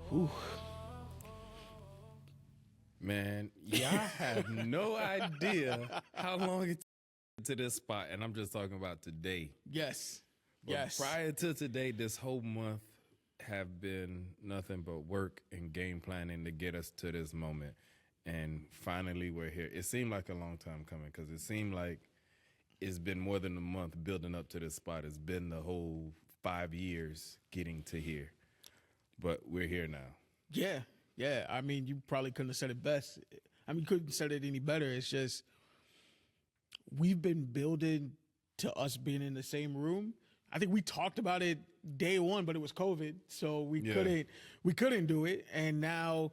Whew. Man, y'all have no idea how long it took to this spot, and I'm just talking about today. Yes. But yes. prior to today, this whole month have been nothing but work and game planning to get us to this moment. And finally, we're here. It seemed like a long time coming because it seemed like it's been more than a month building up to this spot. It's been the whole 5 years getting to here. But we're here now. Yeah. Yeah. I mean, you probably couldn't have said it best. I mean, you couldn't have said it any better. It's just we've been building to us being in the same room. I think we talked about it day one, but it was COVID, so we couldn't do it. And now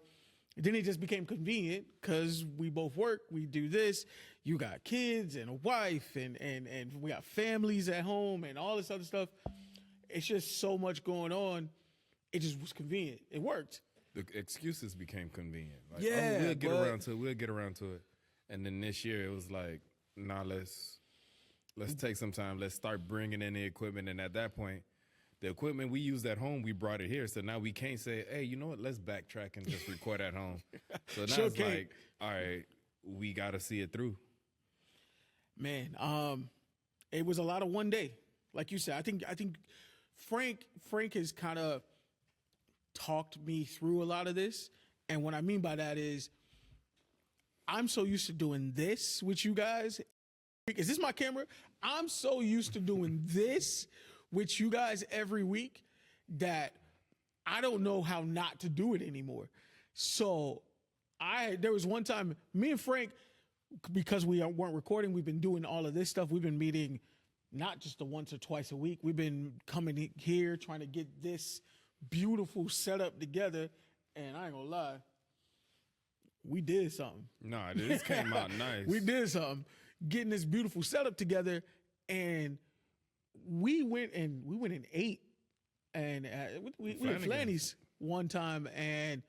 then it just became convenient because we both work, we do this. You got kids and a wife and we got families at home and all this other stuff. It's just so much going on. It just was convenient. It worked. The excuses became convenient. Like, yeah, we'll get around to it. We'll get around to it. And then this year it was like, nah, let's take some time. Let's start bringing in the equipment. And at that point, the equipment we used at home, we brought it here. So now we can't say, hey, you know what? Let's backtrack and just record at home. So now it's like, all right, we got to see it through. Man, it was a lot of one day. Like you said, I think Frank has kind of talked me through a lot of this. And what I mean by that is I'm so used to doing this with you guys. Is this my camera? I'm so used to doing this with you guys every week that I don't know how not to do it anymore. So there was one time, me and Frank, because we weren't recording, we've been doing all of this stuff. We've been meeting not just the once or twice a week. We've been coming here trying to get this beautiful setup together. And I ain't gonna lie, we did something. Nah, this came out nice. We did something. Getting this beautiful setup together, and we went and ate, and we had Flanny's one time, and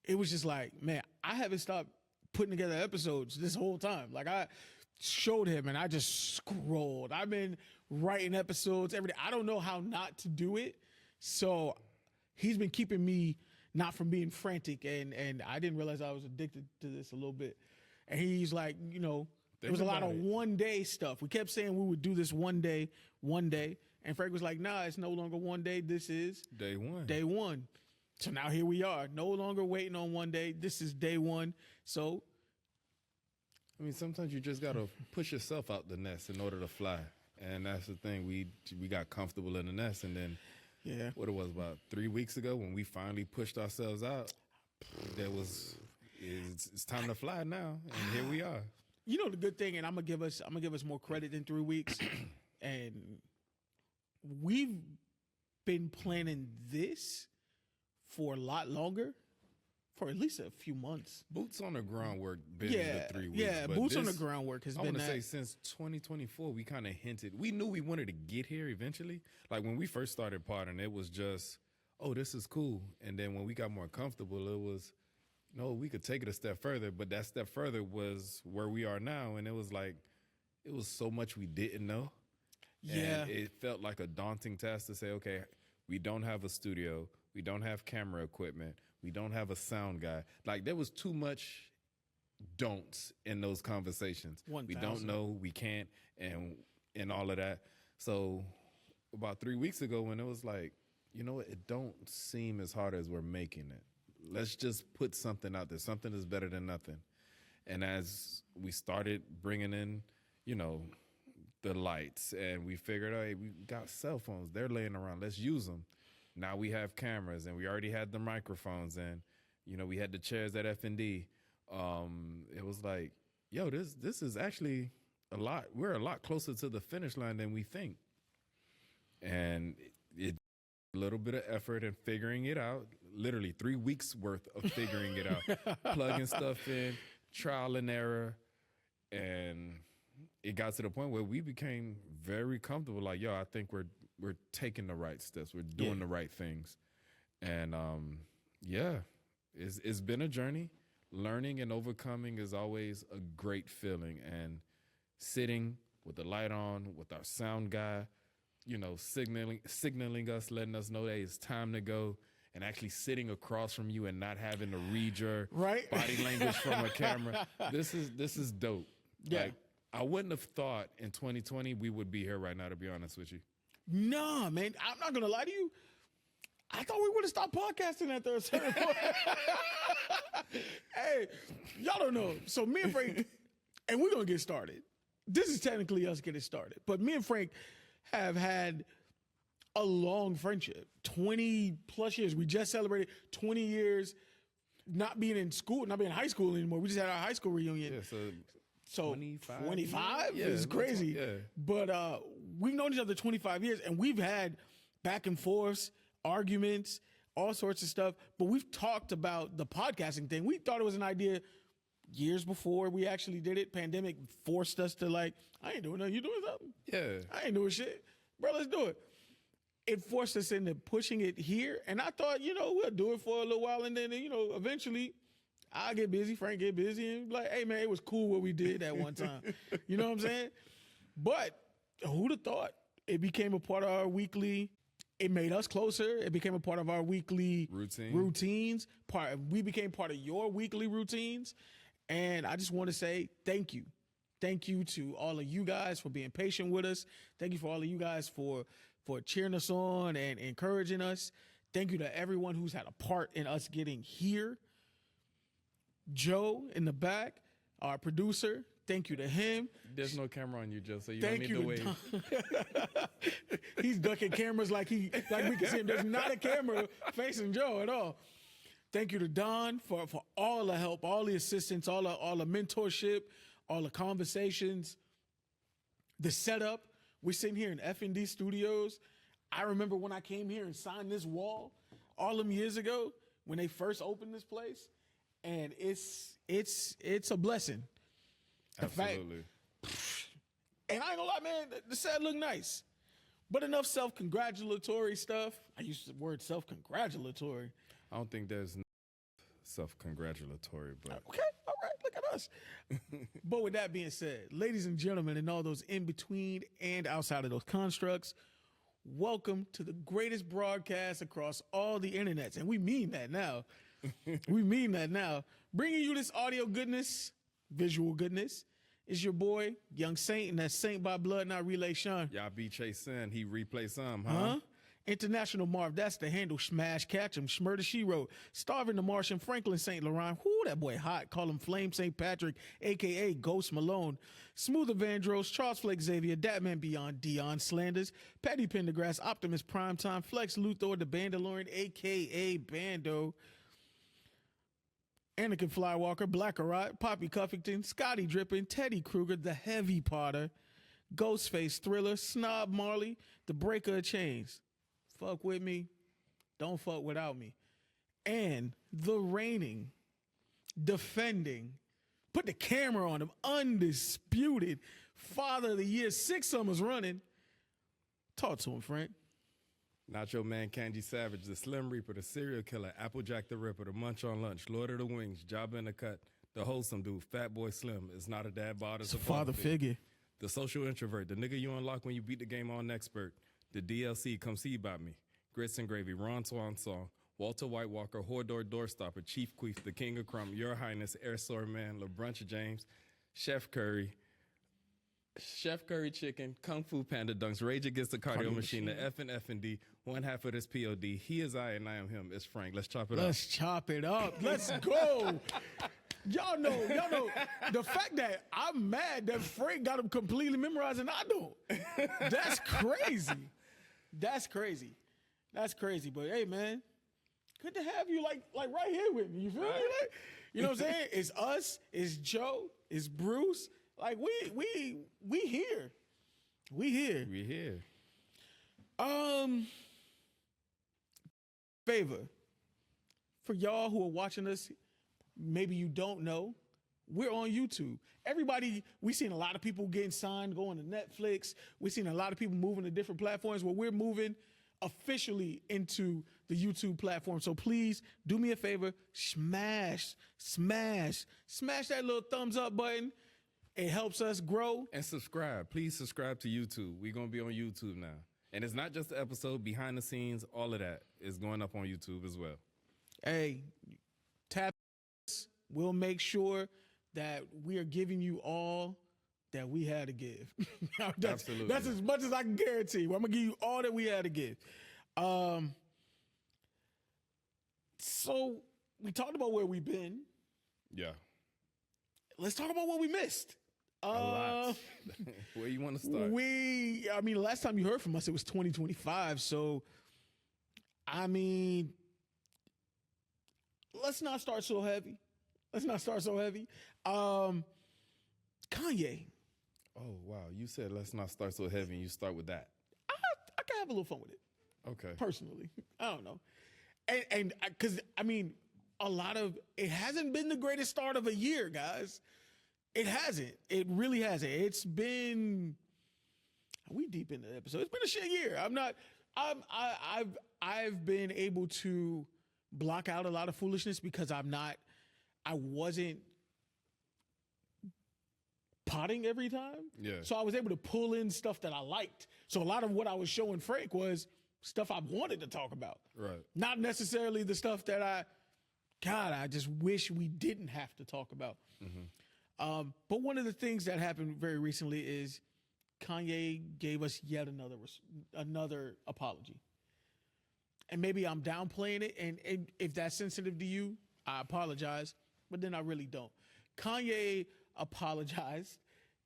it was just like, man, I haven't stopped putting together episodes this whole time. Like I showed him, and I just scrolled. I've been writing episodes every day. I don't know how not to do it, so he's been keeping me not from being frantic, and I didn't realize I was addicted to this a little bit. And he's like, you know. It was a lot of one-day stuff. We kept saying we would do this one day. And Frank was like, nah, it's no longer one day. This is day one. Day one. So now here we are. No longer waiting on one day. This is day one. So. I mean, sometimes you just got to push yourself out the nest in order to fly. And that's the thing. We got comfortable in the nest. And then what it was about 3 weeks ago when we finally pushed ourselves out, it's time to fly now. And here we are. You know the good thing, and I'm gonna give us more credit in 3 weeks, and we've been planning this for a lot longer, for at least a few months. Boots on the groundwork been the 3 weeks. Yeah, boots on the groundwork has been. I want to say since 2024, we kind of hinted. We knew we wanted to get here eventually. Like when we first started partying, it was just, oh, this is cool. And then when we got more comfortable, it was, no, we could take it a step further, but that step further was where we are now. And it was like, it was so much we didn't know. Yeah. And it felt like a daunting task to say, okay, we don't have a studio. We don't have camera equipment. We don't have a sound guy. Like there was too much don'ts in those conversations. 1,000. We don't know, we can't, and all of that. So about 3 weeks ago when it was like, you know what, it don't seem as hard as we're making it. Let's just put something out there. Something is better than nothing. And as we started bringing in, you know, the lights, and we figured, hey, we got cell phones. They're laying around. Let's use them. Now we have cameras, and we already had the microphones, and, you know, we had the chairs at F&D. It was like, yo, this is actually a lot. We're a lot closer to the finish line than we think. And it a little bit of effort in figuring it out. Literally 3 weeks worth of figuring it out, plugging stuff in, trial and error. And it got to the point where we became very comfortable. Like, yo, I think we're taking the right steps. We're doing the right things. And it's been a journey. Learning and overcoming is always a great feeling. And sitting with the light on, with our sound guy, signaling us, letting us know that it's time to go, and actually sitting across from you and not having to read your body language from a camera. This is dope. Yeah. Like, I wouldn't have thought in 2020 we would be here right now, to be honest with you. Nah, man, I'm not gonna lie to you. I thought we would have stopped podcasting at the certain point. Hey, y'all don't know. So me and Frank, and we're gonna get started. This is technically us getting started, but me and Frank have had a long friendship, 20 plus years. We just celebrated 20 years not being in school, not being in high school anymore. We just had our high school reunion. Yeah, So 25 yeah, is crazy. Yeah. But we've known each other 25 years, and we've had back and forths, arguments, all sorts of stuff. But we've talked about the podcasting thing. We thought it was an idea years before we actually did it. Pandemic forced us to I ain't doing nothing. You doing something? Yeah. I ain't doing shit. Bro, let's do it. It forced us into pushing it here. And I thought, we'll do it for a little while. And then, eventually I'll get busy. Frank get busy. And be like, hey, man, it was cool what we did at one time. You know what I'm saying? But who'd have thought? It became a part of our weekly. It made us closer. It became a part of our weekly routines. We became part of your weekly routines. And I just want to say thank you. Thank you to all of you guys for being patient with us. Thank you for all of you guys for cheering us on and encouraging us. Thank you to everyone who's had a part in us getting here. Joe in the back, our producer, thank you to him. There's no camera on you, Joe, so you don't need to wave. He's ducking cameras like we can see him. There's not a camera facing Joe at all. Thank you to Don for all the help, all the assistance, all the mentorship, all the conversations, the setup. We're sitting here in F&D Studios. I remember when I came here and signed this wall all them years ago when they first opened this place, and it's a blessing. Absolutely. And I ain't gonna lie, man, the set look nice. But enough self-congratulatory stuff. I used the word self-congratulatory. I don't think there's self-congratulatory, but okay, all right, look at us. But with that being said, ladies and gentlemen, and all those in between and outside of those constructs, welcome to the greatest broadcast across all the internets, and we mean that now. We mean that now. Bringing you this audio goodness, visual goodness, is your boy Young Saint, and that's Saint by blood, not relation. Y'all be chasing, he replay some, huh? International Marv, that's the handle. Smash, catch him. Schmurder, she wrote. Starving the Martian, Franklin St. Laurent. Whoo, that boy hot. Call him Flame St. Patrick, a.k.a. Ghost Malone. Smoother Vandross, Charles Flake Xavier, Datman Beyond, Dion Slanders, Patty Pendergrass, Optimus Primetime, Flex Luthor, the Bandalorian, a.k.a. Bando. Anakin Flywalker, Blackerot, Poppy Cuffington, Scotty Drippin, Teddy Kruger, the Heavy Potter, Ghostface Thriller, Snob Marley, the Breaker of Chains. Fuck with me, don't fuck without me. And the reigning, defending, put the camera on him, undisputed Father of the Year, 6 summers running. Talk to him, Frank. Nacho Man, Kanji Savage, the Slim Reaper, the Serial Killer, Applejack the Ripper, the Munch on Lunch, Lord of the Wings, Jabba in the Cut, the Wholesome Dude, Fat Boy Slim, is not a dad bod, it's a father figure. The Social Introvert, the nigga you unlock when you beat the game on expert, the DLC, Come See About Me, Grits and Gravy, Ron Swan Song, Walter White Walker, Hordor Doorstopper, Chief Queef, the King of Crumb, Your Highness, Air Sword Man, LeBrunch James, Chef Curry Chicken, Kung Fu Panda Dunks, Rage Against the Cardio Machine, the F&D, one half of this POD. He is I and I am him. It's Frank. Let's chop it up. Let's chop it up. Let's go. Y'all know, the fact that I'm mad that Frank got him completely memorized and I don't. That's crazy. That's crazy. But hey, man, good to have you like right here with me. You feel me? Like, you know what I'm saying? It's us, it's Joe, it's Bruce. Like we here. We here. Favor for y'all who are watching us, maybe you don't know, we're on YouTube. Everybody, we seen a lot of people getting signed, going to Netflix. We seen a lot of people moving to different platforms. Well, we're moving officially into the YouTube platform. So please do me a favor, smash that little thumbs up button. It helps us grow. And subscribe. Please subscribe to YouTube. We're going to be on YouTube now. And it's not just the episode, behind the scenes, all of that is going up on YouTube as well. Hey, tap us. We'll make sure that we are giving you all that we had to give. Absolutely. That's as much as I can guarantee you. I'm going to give you all that we had to give. So we talked about where we've been. Yeah. Let's talk about what we missed. A lot. Where you want to start? The last time you heard from us, it was 2025. So, let's not start so heavy. Kanye. Oh, wow. You said let's not start so heavy, and you start with that. I can have a little fun with it. Okay. Personally. I don't know. And because, a lot of, it hasn't been the greatest start of a year, guys. It hasn't. It really hasn't. It's been, we deep in the episode. It's been a shit year. I've been able to block out a lot of foolishness because I wasn't potting every time. Yeah. So I was able to pull in stuff that I liked. So a lot of what I was showing Frank was stuff I wanted to talk about. Right. Not necessarily the stuff that I just wish we didn't have to talk about. Mm-hmm. But one of the things that happened very recently is Kanye gave us yet another apology. And maybe I'm downplaying it, and if that's sensitive to you, I apologize, but then I really don't. Kanye apologized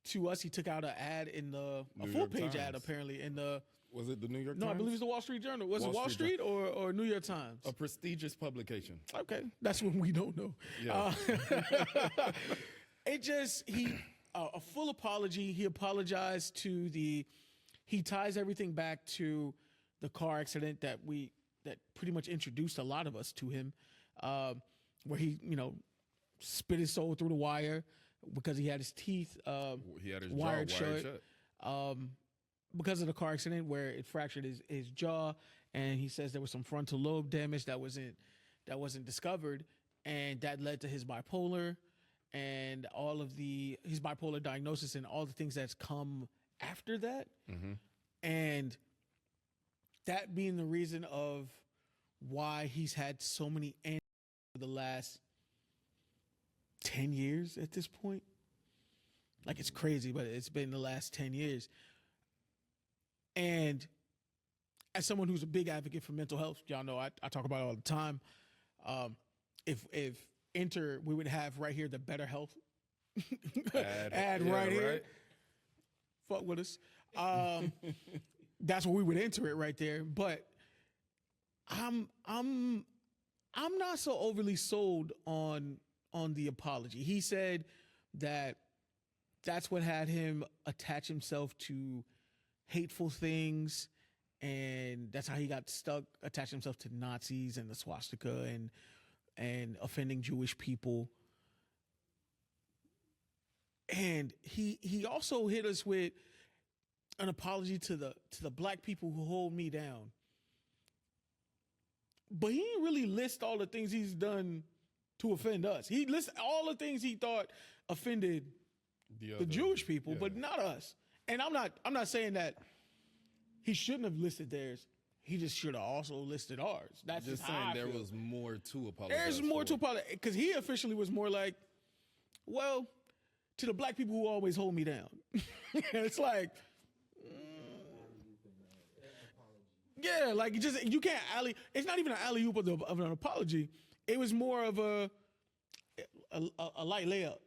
to us. He took out an ad in a full-page ad, apparently, in the... Was it the New York Times? No, I believe it's the Wall Street Journal. Was it Wall Street or New York Times? A prestigious publication. Okay, that's when we don't know. Yeah. A full apology. He apologized he ties everything back to the car accident that pretty much introduced a lot of us to him, where he, spit his soul through the wire because he had his teeth he had his wired jaw wired shut. Because of the car accident where it fractured his jaw, and he says there was some frontal lobe damage that wasn't discovered, and that led to his bipolar and his bipolar diagnosis and all the things that's come after that. Mm-hmm. And that being the reason of why he's had so many answers for the last 10 years at this point. Like, it's crazy, but it's been the last 10 years. And as someone who's a big advocate for mental health, y'all know I talk about it all the time. If enter, we would have right here the Better Health ad right here. Fuck with us. That's where we would enter it right there. But I'm not so overly sold on the apology. He said that's what had him attach himself to hateful things, and that's how he got stuck, attaching himself to Nazis and the swastika and offending Jewish people. And he also hit us with an apology to the black people who hold me down. But he didn't really list all the things he's done to offend us. He lists all the things he thought offended the Jewish people, yeah, but not us. And I'm not saying that he shouldn't have listed theirs. He just should have also listed ours. That's just saying there was more to apologize. There's more to apologize, because he officially was more like, well, to the black people who always hold me down. It's like, yeah, like you can't it's not even an alley-oop of an apology. It was more of a light layup.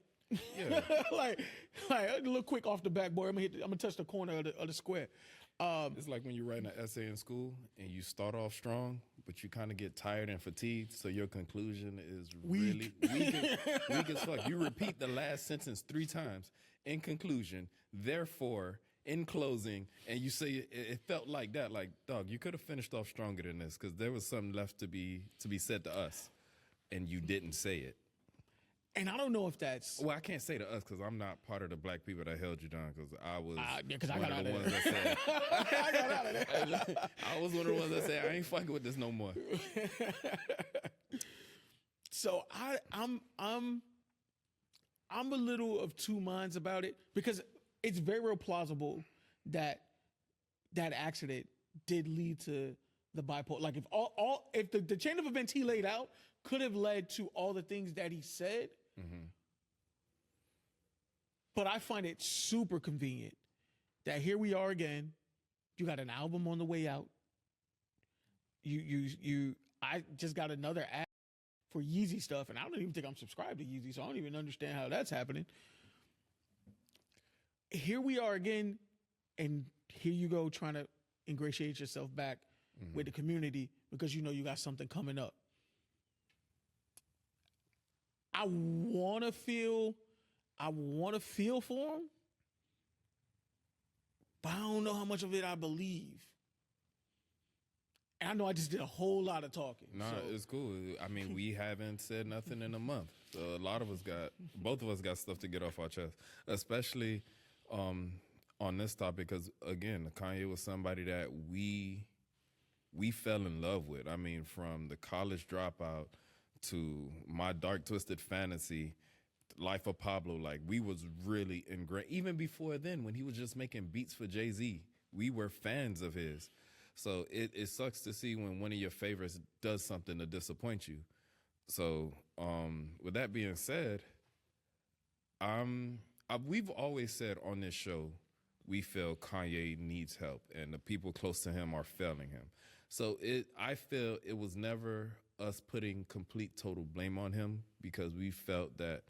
Yeah. like a little quick off the backboard. I'm gonna touch the corner of the square. It's like when you're writing an essay in school and you start off strong, but you kind of get tired and fatigued, so your conclusion is really weak as fuck. You repeat the last sentence 3 times. In conclusion, therefore, in closing, and you say it felt like that. Like, dog, you could have finished off stronger than this, because there was something left to be said to us, and you didn't say it. And I don't know if that's... Well, I can't say to us because I'm not part of the black people that held you down, because I was one of the ones that said... I got out of there. I was one of the ones that said, I ain't fucking with this no more. So I'm a little of two minds about it, because it's very real plausible that accident did lead to the bipolar. Like if the chain of events he laid out could have led to all the things that he said. But I find it super convenient that here we are again. You got an album on the way out. I just got another ad for Yeezy stuff, and I don't even think I'm subscribed to Yeezy, so I don't even understand how that's happening. Here we are again, and here you go trying to ingratiate yourself back with the community because you know you got something coming up. I want to feel for him, but I don't know how much of it I believe. And I know I just did a whole lot of talking. No, it's cool. I mean, we haven't said nothing in a month. So both of us got stuff to get off our chest, especially on this topic. Because again, Kanye was somebody that we fell in love with. I mean, from the College Dropout to My Dark Twisted Fantasy, Life of Pablo, like we was really ingrained. Even before then, when he was just making beats for Jay-Z, we were fans of his. So it sucks to see when one of your favorites does something to disappoint you. So with that being said, we've always said on this show, we feel Kanye needs help and the people close to him are failing him. So I feel it was never us putting complete total blame on him because we felt that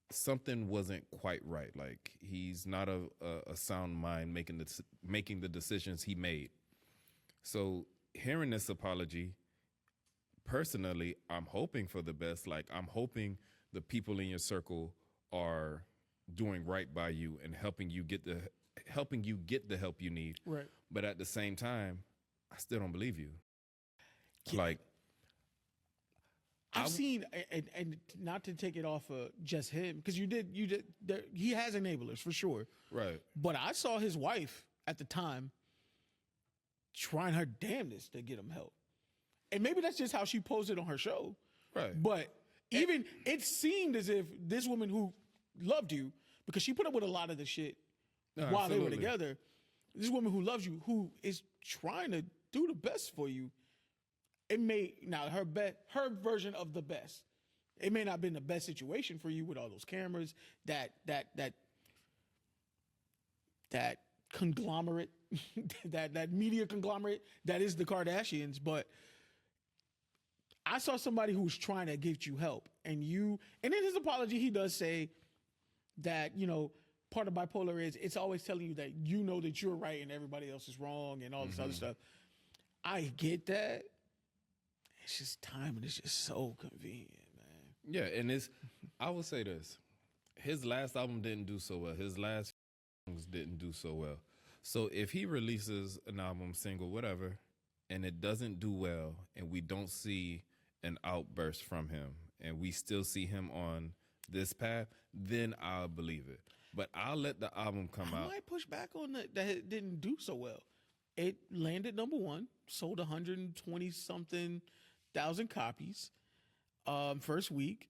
something wasn't quite right. Like he's not a sound mind making the decisions he made. So hearing this apology, personally, I'm hoping for the best. Like I'm hoping the people in your circle are doing right by you and helping you get the help you need. Right. But at the same time, I still don't believe you. Yeah. Like I've seen, and not to take it off of just him, because he has enablers for sure. Right. But I saw his wife at the time trying her damnedest to get him help. And maybe that's just how she posed it on her show. Right. But even it seemed as if this woman who loved you, because she put up with a lot of the shit while they were together, this woman who loves you, who is trying to do the best for you, it may now her version of the best. It may not have been the best situation for you with all those cameras, that conglomerate, that media conglomerate that is the Kardashians. But I saw somebody who's trying to get you help, and in his apology, he does say that, part of bipolar is it's always telling you that you know that you're right and everybody else is wrong and all this other stuff. I get that. It's just timing is just so convenient, man. Yeah, and I will say this. His last album didn't do so well. His last songs didn't do so well. So if he releases an album, single, whatever, and it doesn't do well, and we don't see an outburst from him, and we still see him on this path, then I'll believe it. But I'll let the album come out. I might push back on that it didn't do so well. It landed number one, sold 120-something thousand copies first week.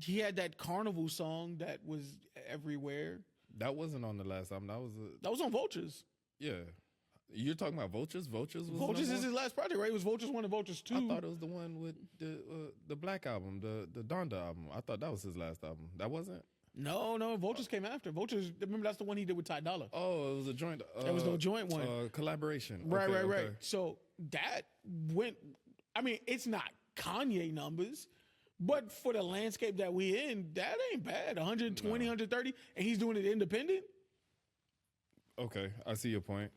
He had that Carnival song that was everywhere. That wasn't on the last album. That was on Vultures. Yeah. You're talking about Vultures? Vultures is his last project, right? It was Vultures 1 and Vultures 2. I thought it was the one with the Black album, the Donda album. I thought that was his last album. That wasn't? No, Vultures came after. Vultures, remember that's the one he did with Ty Dolla. Oh, it was a joint. It was no joint one. Collaboration. Right. Okay. So that went, it's not Kanye numbers, but for the landscape that we in, that ain't bad. 120, 130, and he's doing it independent. Okay, I see your point.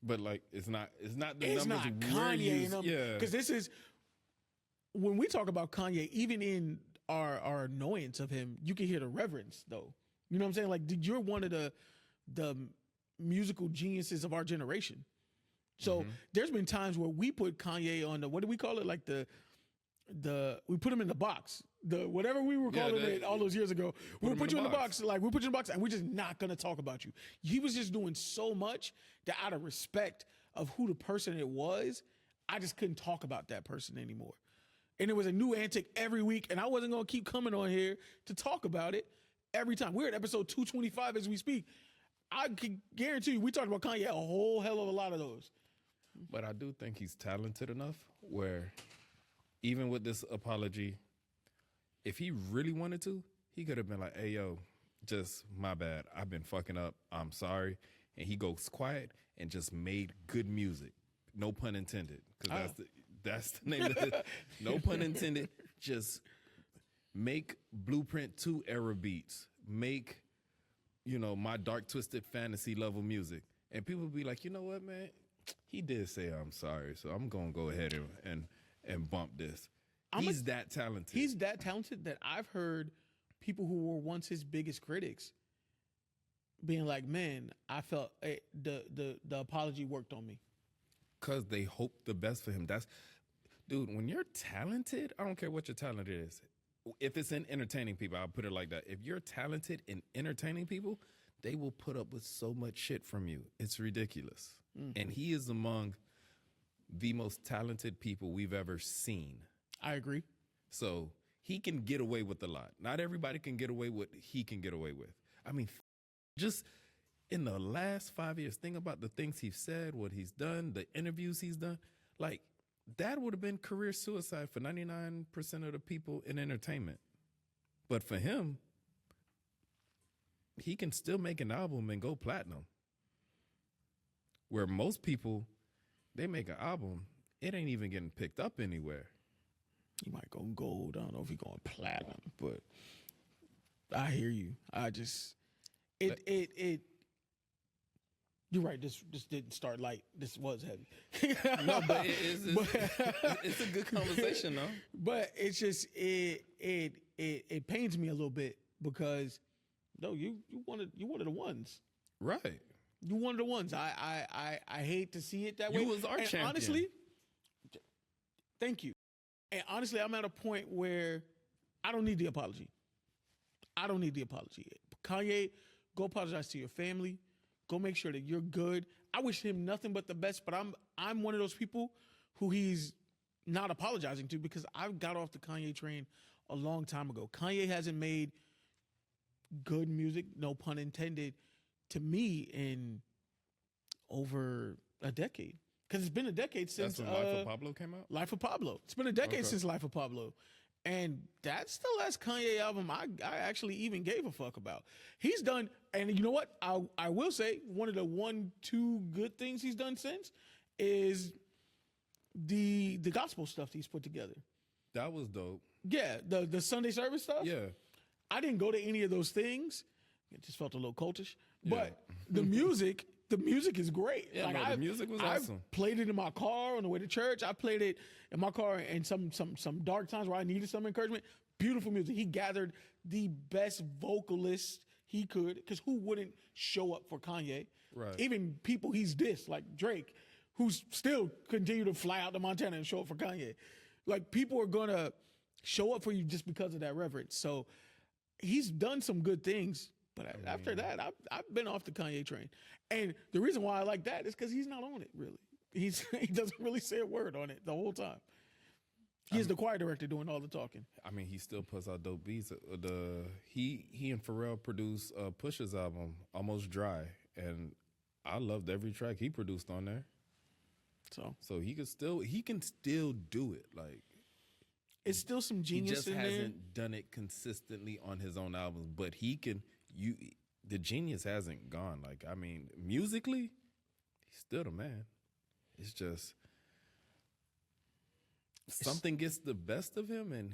But like, it's not the it's numbers not Kanye numbers. Yeah, because this is when we talk about Kanye, even in our annoyance of him, you can hear the reverence, though. You know what I'm saying? Like, you're one of the musical geniuses of our generation. So there's been times where we put Kanye on the, what do we call it? Like we put him in the box. The whatever we were calling it all those years ago. We'll put you in the box. Like, we'll put you in the box, and we're just not gonna talk about you. He was just doing so much that out of respect of who the person it was, I just couldn't talk about that person anymore. And it was a new antic every week, and I wasn't gonna keep coming on here to talk about it every time. We're at episode 225 as we speak. I can guarantee you, we talked about Kanye a whole hell of a lot of those. But I do think he's talented enough where even with this apology, if he really wanted to, he could have been like, hey, yo, just my bad. I've been fucking up. I'm sorry. And he goes quiet and just made good music. No pun intended. Because that's the name of it. No pun intended. Just make Blueprint 2 era beats. Make, my dark, twisted fantasy level music. And people be like, you know what, man? He did say I'm sorry. So I'm going to go ahead and bump this. He's that talented. He's that talented that I've heard people who were once his biggest critics being like, man, I felt the apology worked on me. Because they hope the best for him. Dude, when you're talented, I don't care what your talent is. If it's in entertaining people, I'll put it like that. If you're talented in entertaining people, they will put up with so much shit from you. It's ridiculous. Mm-hmm. And he is among the most talented people we've ever seen. I agree. So he can get away with a lot. Not everybody can get away with what he can get away with. I mean, just in the last 5 years, think about the things he's said, what he's done, the interviews he's done. Like, that would have been career suicide for 99% of the people in entertainment. But for him, he can still make an album and go platinum. Where most people, they make an album, it ain't even getting picked up anywhere. He might go gold. I don't know if he's going platinum, but I hear you. I just you're right. This didn't start light. This was heavy. No, but it's a good conversation, though. But it's just it pains me a little bit because no, you wanted the ones, right? You wanted the ones. I hate to see it that way. You was our champion. Honestly, thank you. And honestly, I'm at a point where I don't need the apology. Kanye, go apologize to your family. Go make sure that you're good. I wish him nothing but the best, but I'm one of those people who he's not apologizing to because I got off the Kanye train a long time ago. Kanye hasn't made good music, no pun intended, to me in over a decade. Because it's been a decade since That's when Life of Pablo came out? Life of Pablo. It's been a decade since Life of Pablo. And that's the last Kanye album I actually even gave a fuck about. He's done, and you know what? I will say one of the 1-2 good things he's done since is the gospel stuff he's put together. That was dope. Yeah, the Sunday service stuff. Yeah. I didn't go to any of those things. It just felt a little cultish. Yeah. But the music is great. Yeah, the music was awesome. I've played it in my car on the way to church. I played it in my car in some dark times where I needed some encouragement. Beautiful music. He gathered the best vocalists he could, because who wouldn't show up for Kanye? Right. Even people he's dissed, like Drake, who's still continue to fly out to Montana and show up for Kanye. Like, people are going to show up for you just because of that reverence. So he's done some good things. But after that, I've been off the Kanye train. And the reason why I like that is because he's not on it, really. He doesn't really say a word on it the whole time. He's the choir director doing all the talking. I mean, he still puts out dope beats. He and Pharrell produced Pusha's album, Almost Dry. And I loved every track he produced on there. So he can still do it. Like, it's still some genius in there. He just hasn't done it consistently on his own albums, but he can. The genius hasn't gone. Like, I mean, musically, he's still the man. It's just something gets the best of him, and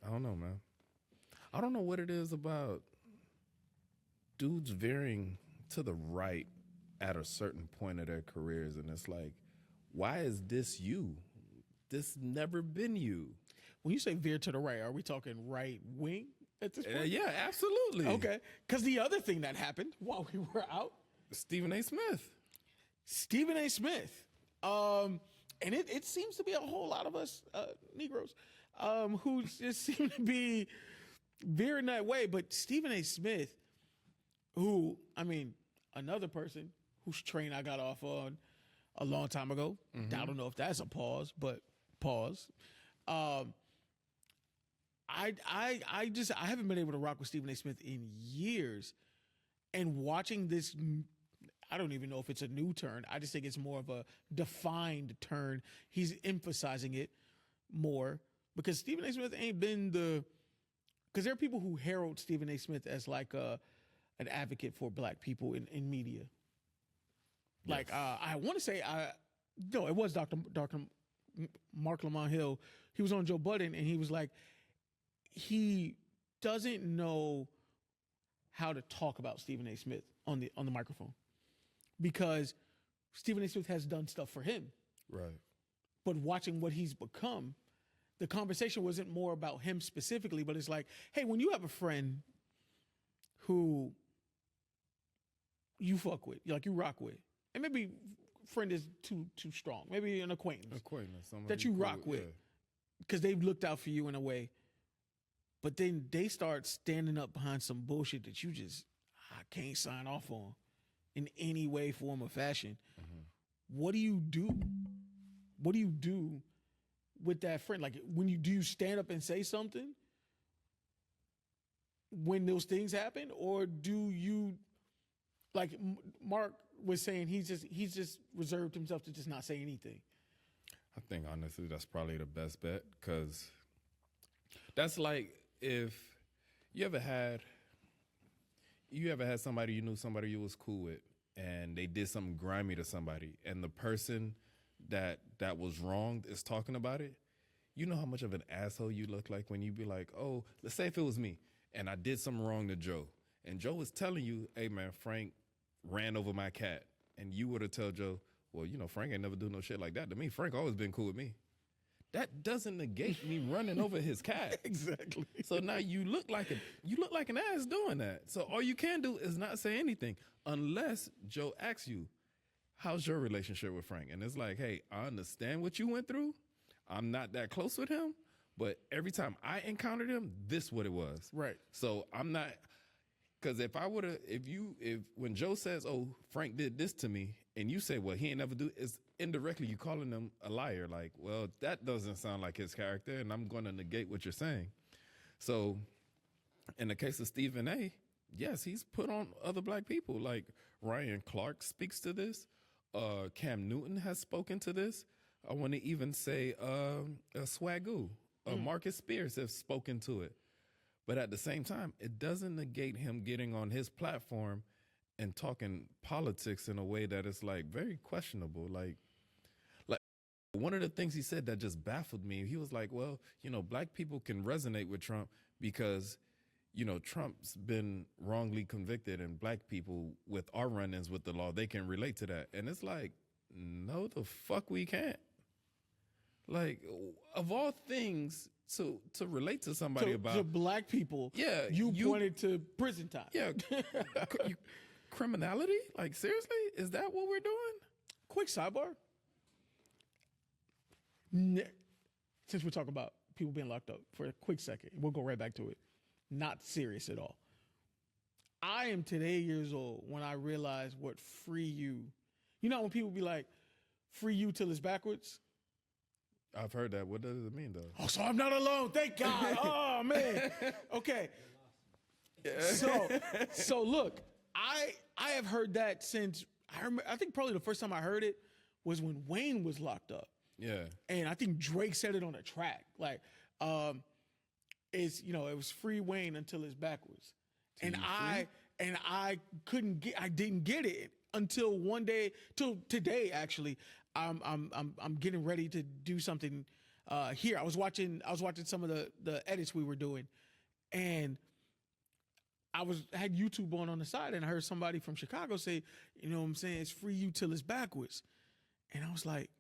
I don't know, man. I don't know what it is about dudes veering to the right at a certain point of their careers, and it's like, why is this you? This never been you. When you say veer to the right, are we talking right wing at this point? Yeah, absolutely. Okay. Because the other thing that happened while we were out, Stephen A. Smith. And it seems to be a whole lot of us Negroes who just seem to be veering that way. But Stephen A. Smith, who, I mean, another person whose train I got off on a long time ago. Mm-hmm. I don't know if that's a pause, but pause. I haven't been able to rock with Stephen A. Smith in years. And watching this, I don't even know if it's a new turn. I just think it's more of a defined turn. He's emphasizing it more because Stephen A. Smith ain't been because there are people who herald Stephen A. Smith as like an advocate for black people in media. Yes. Like I want to say no, it was Dr. Mark Lamont Hill. He was on Joe Budden and he was like, he doesn't know how to talk about Stephen A. Smith on the microphone because Stephen A. Smith has done stuff for him. Right. But watching what he's become, the conversation wasn't more about him specifically, but it's like, hey, when you have a friend who you fuck with, like you rock with, and maybe friend is too strong, maybe an acquaintance that you rock with because they've looked out for you in a way, but then they start standing up behind some bullshit that you just I can't sign off on in any way, form, or fashion. Mm-hmm. What do you do? What do you do with that friend? Like, do you stand up and say something when those things happen, or do you, like Mark was saying, he's just reserved himself to just not say anything? I think honestly that's probably the best bet because that's like if you ever had somebody you knew, somebody you was cool with, and they did something grimy to somebody, and the person that was wronged is talking about it. You know how much of an asshole you look like when you be like, oh, let's say if it was me and I did something wrong to Joe, and Joe was telling you, hey man, Frank ran over my cat, and you would have told Joe, well, you know, Frank ain't never do no shit like that to me. Frank always been cool with me. That doesn't negate me running over his cat. Exactly. So now you look like an ass doing that. So all you can do is not say anything unless Joe asks you, how's your relationship with Frank? And it's like, hey, I understand what you went through. I'm not that close with him, but every time I encountered him, this what it was. Right. So I'm not, because if when Joe says, oh, Frank did this to me, and you say, well, he ain't never do, it's indirectly you calling him a liar. Like, well, that doesn't sound like his character, and I'm going to negate what you're saying. So in the case of Stephen A., yes, he's put on other black people. Like Ryan Clark speaks to this. Cam Newton has spoken to this. I want to even say Swagoo, Marcus Spears have spoken to it. But at the same time, it doesn't negate him getting on his platform and talking politics in a way that is like very questionable. Like one of the things he said that just baffled me, he was like, well, you know, black people can resonate with Trump because, you know, Trump's been wrongly convicted, and black people with our run-ins with the law, they can relate to that. And it's like, no, the fuck we can't. Like, of all things to relate to somebody about. To black people, yeah, you pointed to prison time. Yeah. Criminality? Like, seriously? Is that what we're doing? Quick sidebar. Since we're talking about people being locked up for a quick second, we'll go right back to it. Not serious at all. I am today years old when I realized what free you when people be like, free you till it's backwards? I've heard that. What does it mean, though? Oh, so I'm not alone. Thank God. Oh, man. Okay. So look, I have heard that since, I think probably the first time I heard it was when Wayne was locked up. Yeah. And I think Drake said it on a track. Like, it was free Wayne until it's backwards. And I didn't get it until one day, till today actually. I'm getting ready to do something here. I was watching some of the edits we were doing, and I had YouTube on the side, and I heard somebody from Chicago say, you know what I'm saying, it's free you till it's backwards. And I was like,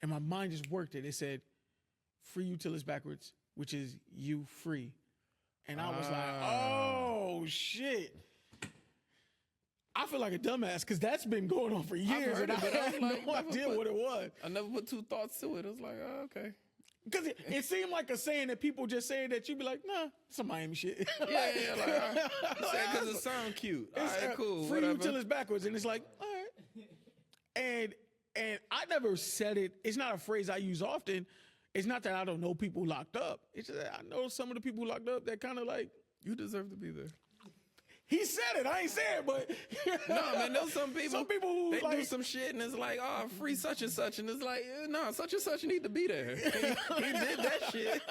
and my mind just worked it. It said, free you till it's backwards, which is you free. And I was like, oh, shit. I feel like a dumbass because that's been going on for years, and I had no idea what it was. I never put two thoughts to it. It was like, oh, okay. Because it seemed like a saying that people just saying that you'd be like, nah, some Miami shit. Yeah, like, because it sounds cute. All right, cool. Free you till it's backwards, and it's like, all right. And I never said it. It's not a phrase I use often. It's not that I don't know people locked up. It's just that I know some of the people locked up that kind of like, you deserve to be there. He said it. I ain't saying it, but No, man, there's some people who they like, do some shit and it's like, oh, free such and such, and it's like, no, such and such need to be there. He did that shit.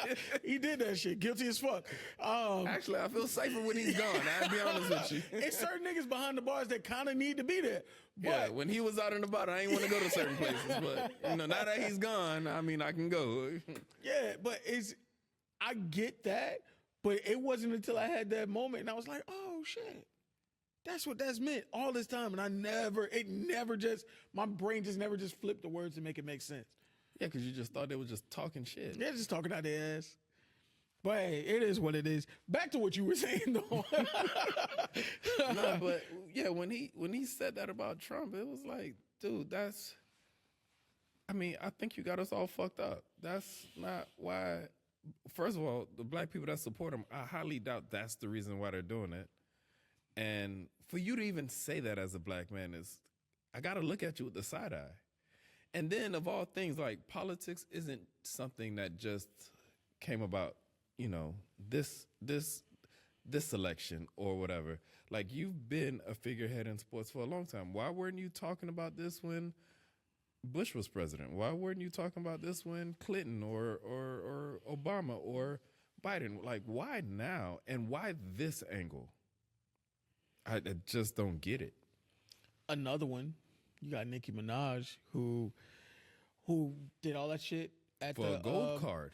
He did that shit. Guilty as fuck. Actually, I feel safer when he's gone. I'll be honest with you. It's certain niggas behind the bars that kind of need to be there. But Yeah, when he was out and about, I ain't want to go to certain places. But now that he's gone, I mean, I can go. yeah, but I get that, but it wasn't until I had that moment and I was like, oh shit. That's what that's meant all this time. And my brain just never just flipped the words to make it make sense. Yeah, because you just thought they were just talking shit. They're just talking out their ass. But hey, it is what it is. Back to what you were saying though. No, but yeah, when he said that about Trump, it was like, dude, I think you got us all fucked up. That's not why. First of all, the black people that support him, I highly doubt that's the reason why they're doing it. And for you to even say that as a black man I got to look at you with the side eye. And then of all things, like politics isn't something that just came about, this election or whatever. Like, you've been a figurehead in sports for a long time. Why weren't you talking about this when Bush was president? Why weren't you talking about this when Clinton or Obama or Biden? Like, why now? And why this angle? I just don't get it. Another one, you got Nicki Minaj who did all that shit for a gold card.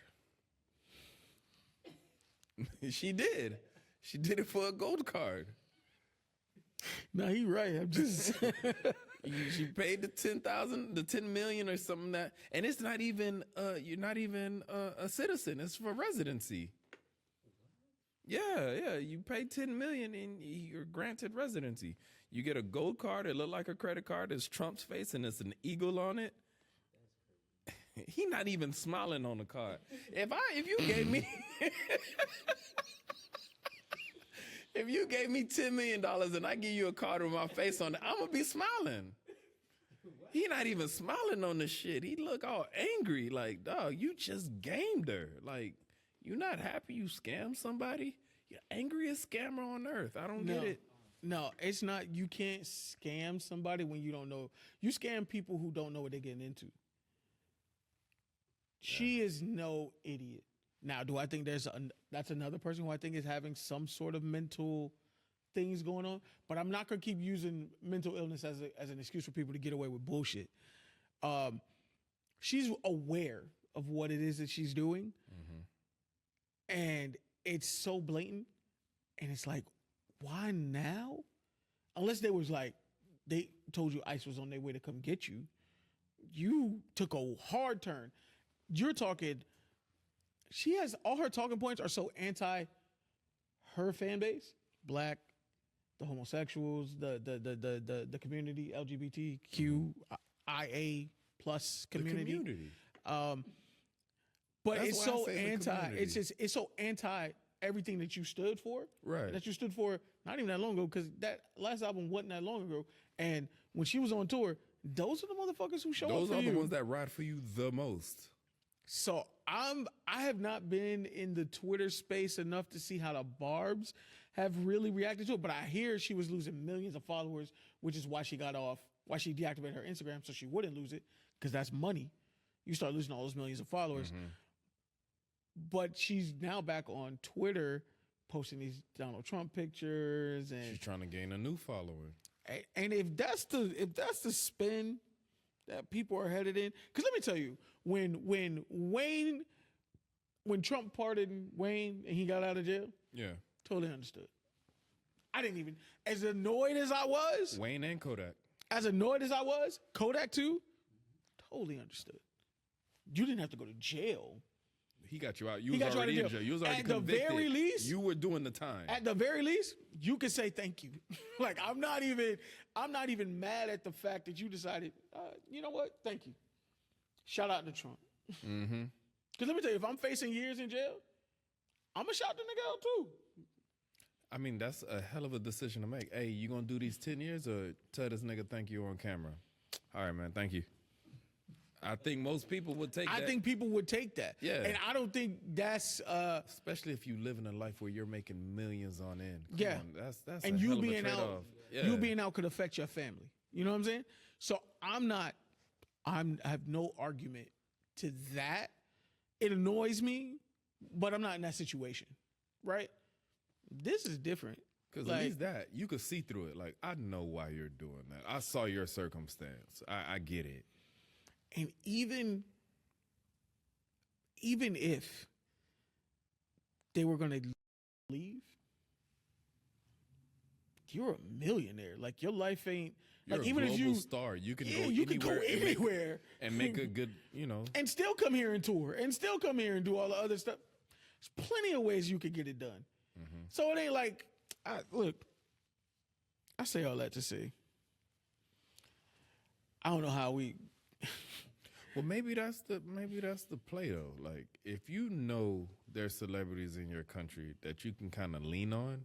She did. She did it for a gold card. No, he right. I'm just She paid the $10 million or something and it's not even you're not even a citizen. It's for residency. Yeah, you pay $10 million and you're granted residency. You get a gold card. It look like a credit card. There's Trump's face and it's an eagle on it. He not even smiling on the card. If you gave me if you gave me $10 million and I give you a card with my face on it, I'm gonna be smiling. He not even smiling on the shit. He look all angry, like, dog, you just gamed her. Like, you not happy you scammed somebody? You're angriest scammer on earth. I don't get it. No, it's not. You can't scam somebody when you don't know. You scam people who don't know what they're getting into. She is no idiot. Now, do I think that's another person who I think is having some sort of mental things going on? But I'm not going to keep using mental illness as an excuse for people to get away with bullshit. She's aware of what it is that she's doing. Mm-hmm. And it's so blatant. And it's like, why now? Unless they told you ICE was on their way to come get you. You took a hard turn. You're talking, she has, all her talking points are so anti her fan base, black, the homosexuals, the community, LGBTQIA plus community. But That's it's why so I say anti, it's so anti everything that you stood for. Right. That you stood for not even that long ago, because that last album wasn't that long ago. And when she was on tour, those are the motherfuckers who show up for you. Those are the ones that ride for you the most. So I have not been in the Twitter space enough to see how the Barbs have really reacted to it, but I hear she was losing millions of followers, which is why she deactivated her Instagram so she wouldn't lose it, because that's money. You start losing all those millions of followers. Mm-hmm. But she's now back on Twitter posting these Donald Trump pictures, and she's trying to gain a new following. And if that's the spin that people are headed in, because let me tell you, when Trump pardoned Wayne and he got out of jail, yeah, totally understood. I didn't even, as annoyed as I was, Wayne and Kodak, as annoyed as I was, Kodak too, totally understood. You didn't have to go to jail. He got you out. You was already in jail. You was already convicted. At the very least, you were doing the time. At the very least, you could say thank you. Like, I'm not even mad at the fact that you decided, you know what? Thank you. Shout out to Trump. Mm-hmm. Because let me tell you, if I'm facing years in jail, I'm going to shout the nigga out too. I mean, that's a hell of a decision to make. Hey, you going to do these 10 years or tell this nigga thank you on camera? All right, man. Thank you. I think most people would take that. I think people would take that. Yeah. And I don't think that's especially if you live in a life where you're making millions on end. Come yeah. on, that's and a you hell of a being trade-off. out Yeah. you being out could affect your family. You know what I'm saying? So I have no argument to that. It annoys me, but I'm not in that situation. Right? This is different. Because at least that, you could see through it. Like, I know why you're doing that. I saw your circumstance. I get it. And even if they were going to leave, you're a millionaire. Like, your life ain't... You're like, a even global if you star. You can yeah, go you anywhere. can go anywhere. And make a good, you know. And still come here and tour. And still come here and do all the other stuff. There's plenty of ways you could get it done. Mm-hmm. So it ain't like... look, I say all that to say, I don't know how we... Well, maybe that's the play though. Like, if you know there's celebrities in your country that you can kind of lean on,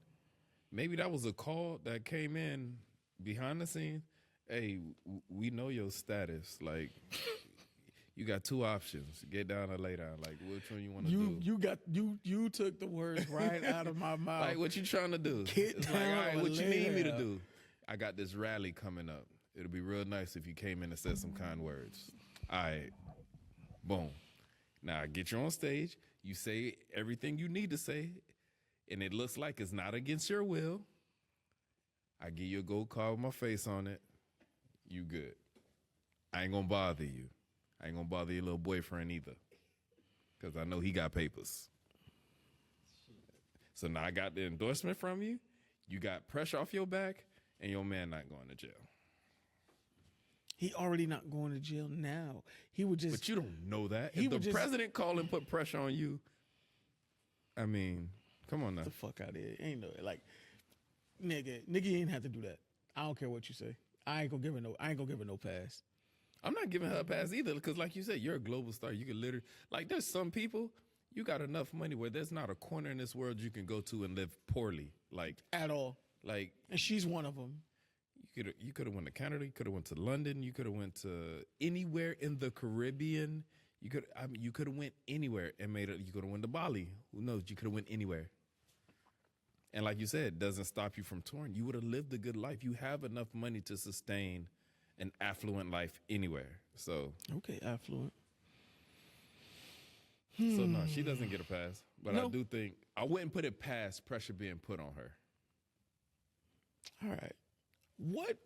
maybe that was a call that came in behind the scenes. Hey, we know your status. Like, you got two options: get down or lay down. Like, which one you want to do? You took the words right out of my mouth. Like, what you trying to do? Get it's down like, all right, or what you lay need me to down. do? I got this rally coming up. It'll be real nice if you came in and said some kind words. All right, boom. Now I get you on stage. You say everything you need to say, and it looks like it's not against your will. I give you a gold card with my face on it. You good. I ain't gonna bother you. I ain't gonna bother your little boyfriend either, because I know he got papers. So now I got the endorsement from you. You got pressure off your back, and your man not going to jail. He already not going to jail now. He would just... But you don't know that. He If the would just- president called and put pressure on you, I mean, come on now. the fuck out of here. Ain't no... Like, nigga ain't have to do that. I don't care what you say. I ain't gonna give her no pass. I'm not giving her a pass either, because like you said, you're a global star. You can literally... Like, there's some people, you got enough money where there's not a corner in this world you can go to and live poorly. Like... At all. Like... And she's one of them. You could have went to Canada. You could have went to London. You could have went to anywhere in the Caribbean. You could have went anywhere and made it. You could have went to Bali. Who knows? You could have went anywhere. And like you said, it doesn't stop you from touring. You would have lived a good life. You have enough money to sustain an affluent life anywhere. So Okay, affluent. so no, she doesn't get a pass. But No. I do think I wouldn't put it past pressure being put on her. All right. What?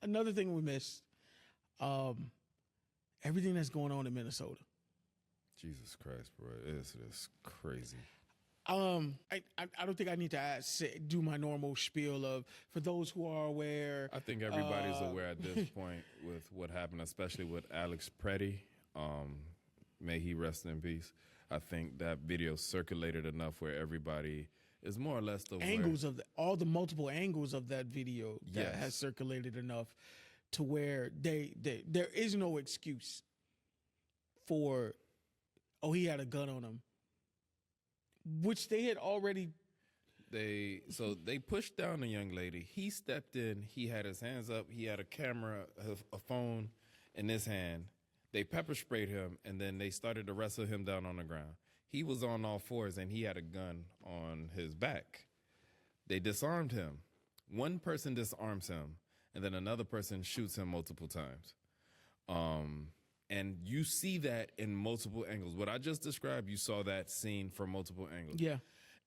Another thing we missed. Everything that's going on in Minnesota. Jesus Christ, bro, it's crazy. I don't think I need to do my normal spiel of, for those who are aware. I think everybody's aware at this point with what happened, especially with Alex Pretty. May he rest in peace. I think that video circulated enough where everybody is more or less aware. Angles of all the multiple angles of that video that Yes. has circulated enough to where there is no excuse for, oh, he had a gun on him, which they had already. They pushed down the young lady. He stepped in. He had his hands up. He had a camera, a phone in his hand. They pepper sprayed him, and then they started to wrestle him down on the ground. He was on all fours, and he had a gun on his back. They disarmed him. One person disarms him, and then another person shoots him multiple times. And you see that in multiple angles. What I just described, you saw that scene from multiple angles. Yeah.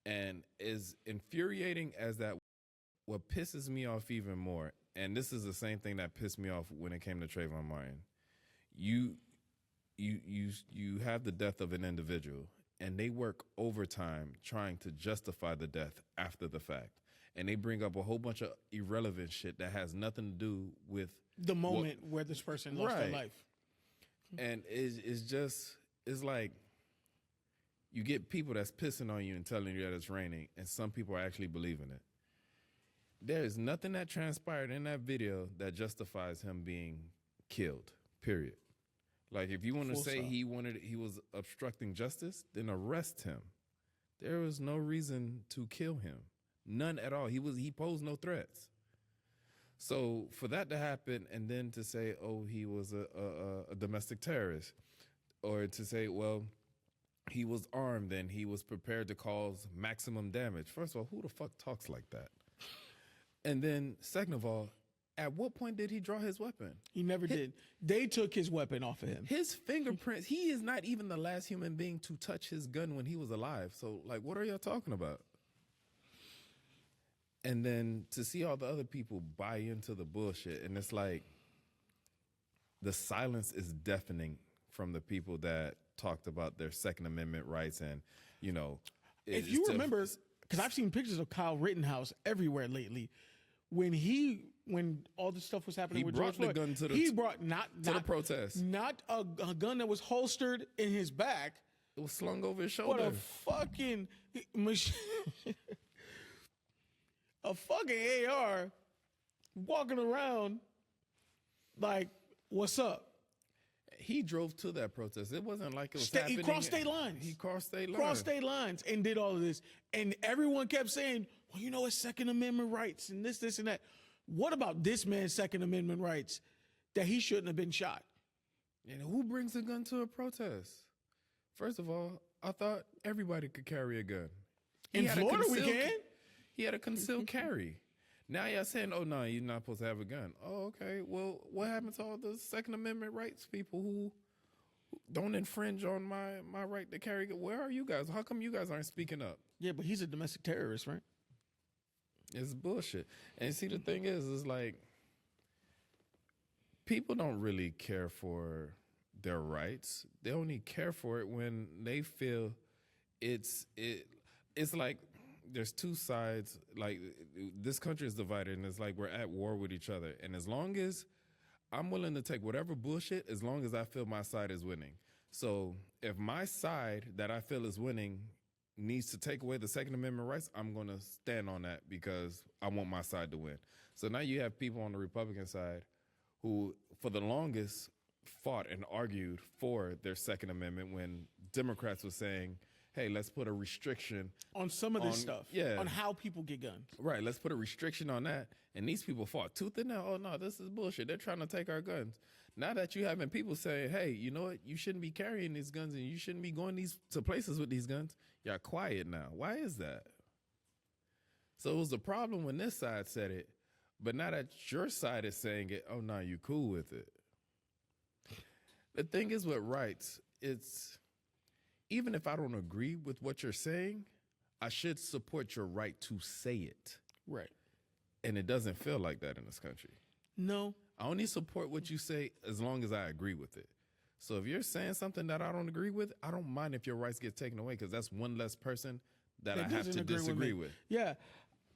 And as infuriating as that, what pisses me off even more, and this is the same thing that pissed me off when it came to Trayvon Martin. You have the death of an individual, and they work overtime trying to justify the death after the fact. And they bring up a whole bunch of irrelevant shit that has nothing to do with The moment where this person lost their Right. life. And it's like you get people that's pissing on you and telling you that it's raining, and some people are actually believing it. There is nothing that transpired in that video that justifies him being killed, period. Like, if you want to Full say stop. he was obstructing justice, then arrest him. There was no reason to kill him. None at all. He posed no threats. So for that to happen, and then to say, "Oh, he was a domestic terrorist," or to say, "Well, he was armed and he was prepared to cause maximum damage." First of all, who the fuck talks like that? And then, second of all, at what point did he draw his weapon? He never did. They took his weapon off of him. His fingerprints. He is not even the last human being to touch his gun when he was alive. So, like, what are y'all talking about? And then to see all the other people buy into the bullshit, and it's like the silence is deafening from the people that talked about their Second Amendment rights, and If you remember, because I've seen pictures of Kyle Rittenhouse everywhere lately. When all this stuff was happening, he with brought George the Floyd, gun to he brought not the protest. Not a gun that was holstered in his back, It was slung over his but shoulder. a fucking machine. A fucking AR walking around like, what's up? He drove to that protest. It wasn't like it was He happening. crossed state lines. He crossed state lines. Crossed state lines and did all of this. And everyone kept saying, well, it's Second Amendment rights and this, and that. What about this man's Second Amendment rights that he shouldn't have been shot? And who brings a gun to a protest? First of all, I thought everybody could carry a gun. In Florida, we can. He had a concealed carry. Now y'all saying, "Oh no, you're not supposed to have a gun." Oh, okay. Well, what happened to all the Second Amendment rights people who don't infringe on my right to carry a gun? Where are you guys? How come you guys aren't speaking up? Yeah, but he's a domestic terrorist, right? It's bullshit. And see, the thing is like people don't really care for their rights. They only care for it when they feel it's like there's two sides. Like this country is divided, and it's like we're at war with each other. And as long as I'm willing to take whatever bullshit, as long as I feel my side is winning. So if my side that I feel is winning needs to take away the Second Amendment rights, I'm going to stand on that because I want my side to win. So now you have people on the Republican side who, for the longest, fought and argued for their Second Amendment when Democrats were saying, hey, let's put a restriction on some of this stuff. Yeah. On how people get guns. Right. Let's put a restriction on that. And these people fought tooth and nail. Oh, no, this is bullshit. They're trying to take our guns. Now that you having people saying, hey, you know what? You shouldn't be carrying these guns and you shouldn't be going to places with these guns. Y'all quiet now. Why is that? So it was a problem when this side said it. But now that your side is saying it, oh, no, you cool with it. The thing is with rights, it's even if I don't agree with what you're saying, I should support your right to say it. Right. And it doesn't feel like that in this country. No. I only support what you say as long as I agree with it. So if you're saying something that I don't agree with, I don't mind if your rights get taken away because that's one less person that I have to disagree with. Yeah.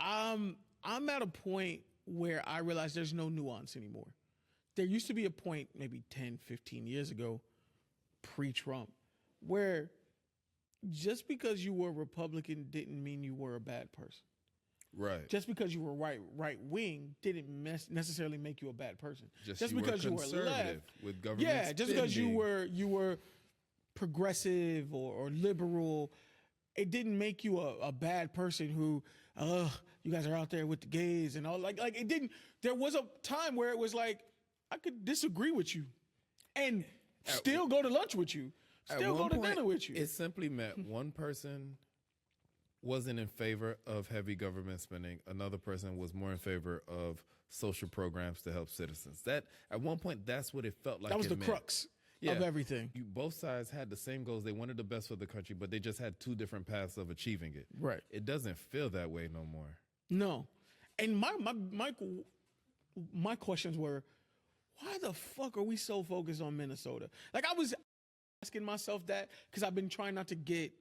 I'm at a point where I realize there's no nuance anymore. There used to be a point maybe 10, 15 years ago, pre-Trump, where just because you were Republican didn't mean you were a bad person. Right. Just because you were right wing didn't necessarily make you a bad person. Just because you were left with government. Yeah, just because you were progressive or liberal, it didn't make you a bad person who you guys are out there with the gays and all like it didn't. There was a time where it was like I could disagree with you and still go to lunch with you. Still go to dinner with you. It simply meant one person wasn't in favor of heavy government spending. Another person was more in favor of social programs to help citizens. That at one point, that's what it felt like. That was the meant. crux of everything. Both sides had the same goals. They wanted the best for the country, but they just had two different paths of achieving it. Right. It doesn't feel that way no more. No. And my questions were, why the fuck are we so focused on Minnesota? Like I was asking myself that because I've been trying not to get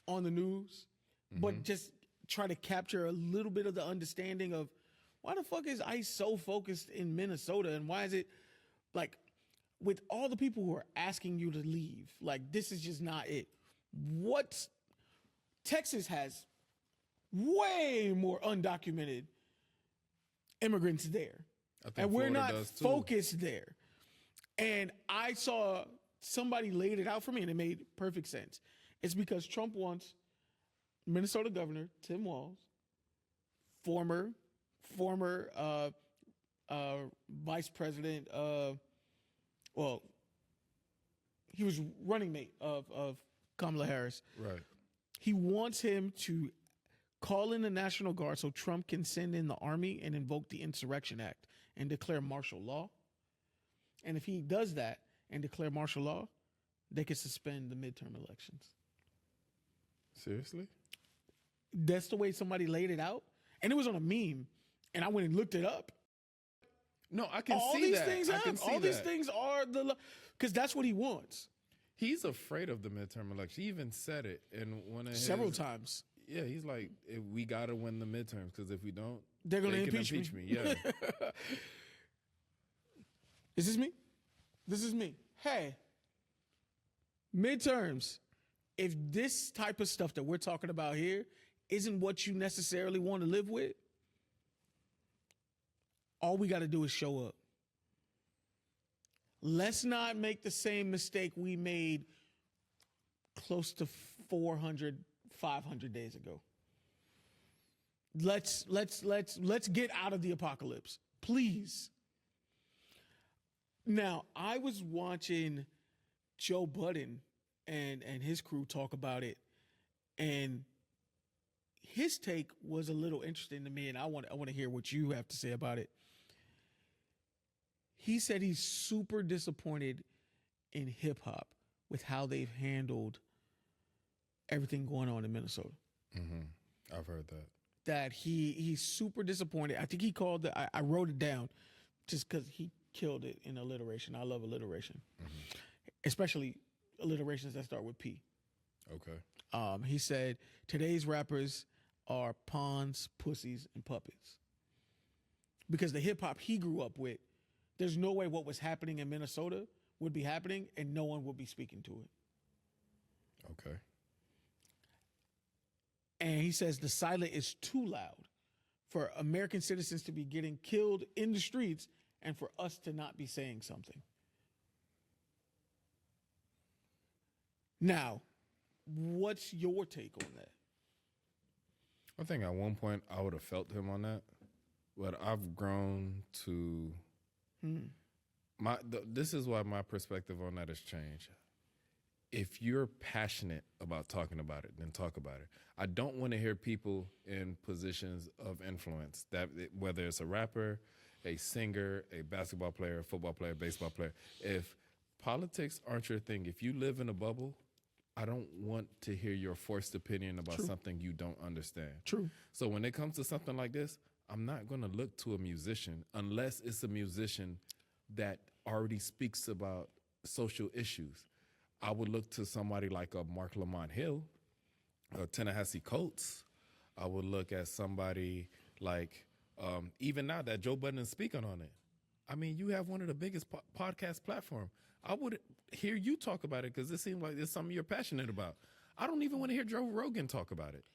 on the news, but just try to capture a little bit of the understanding of why the fuck is ICE so focused in Minnesota and why is it like with all the people who are asking you to leave, like this is just not it. Texas has way more undocumented immigrants there. And we're not focused there. And I saw somebody laid it out for me and it made perfect sense. It's because Trump wants Minnesota Governor Tim Walz, former vice president. Well, he was running mate of Kamala Harris. Right. He wants him to call in the National Guard so Trump can send in the army and invoke the Insurrection Act and declare martial law. And if he does that and declare martial law, they could suspend the midterm elections. Seriously? That's the way somebody laid it out. And it was on a meme. And I went and looked it up. No, I can All see these that. things I have. can see All these that. things are because that's what he wants. He's afraid of the midterm election. He even said it in one of his, Several times. Yeah, he's like, we got to win the midterms because if we don't, They're going to they can impeach me. Yeah. Is this me? This is me. Hey, midterms. If this type of stuff that we're talking about here isn't what you necessarily want to live with, all we got to do is show up. Let's not make the same mistake we made close to 400, 500 days ago. Let's get out of the apocalypse, please. Now, I was watching Joe Budden and his crew talk about it, and his take was a little interesting to me, and I want to hear what you have to say about it. He said he's super disappointed in hip hop with how they've handled everything going on in Minnesota. Mm-hmm. I've heard that. That he's super disappointed. I think he called it. I wrote it down just because he killed it in alliteration. I love alliteration, especially alliterations that start with P. Okay. He said today's rappers are pawns, pussies, and puppets. Because the hip hop he grew up with, there's no way what was happening in Minnesota would be happening and no one would be speaking to it. Okay. And he says the silence is too loud for American citizens to be getting killed in the streets and for us to not be saying something. Now, what's your take on that? I think at one point I would have felt him on that, but I've grown to this is why my perspective on that has changed. If you're passionate about talking about it, then talk about it. I don't want to hear people in positions of influence, that whether it's a rapper, a singer, a basketball player, a football player, baseball player. If politics aren't your thing, if you live in a bubble, I don't want to hear your forced opinion about something you don't understand. True. So when it comes to something like this, I'm not going to look to a musician unless it's a musician that already speaks about social issues. I would look to somebody like a Mark Lamont Hill, or Ta-Nehisi Coates. I would look at somebody like, even now that Joe Budden is speaking on it. I mean, you have one of the biggest podcast platform. I would hear you talk about it because it seems like it's something you're passionate about. I don't even want to hear Joe Rogan talk about it.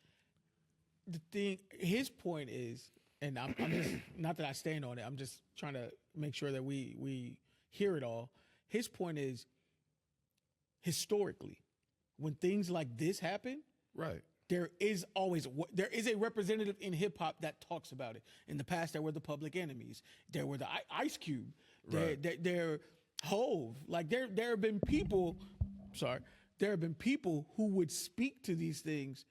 The thing, his point is, and I'm just, not that I stand on it, I'm just trying to make sure that we hear it all. His point is, historically, when things like this happen, right, there is a representative in hip hop that talks about it. In the past, there were the Public Enemies, there were the Ice Cube, there Hove. Like there have been people. There have been people who would speak to these things,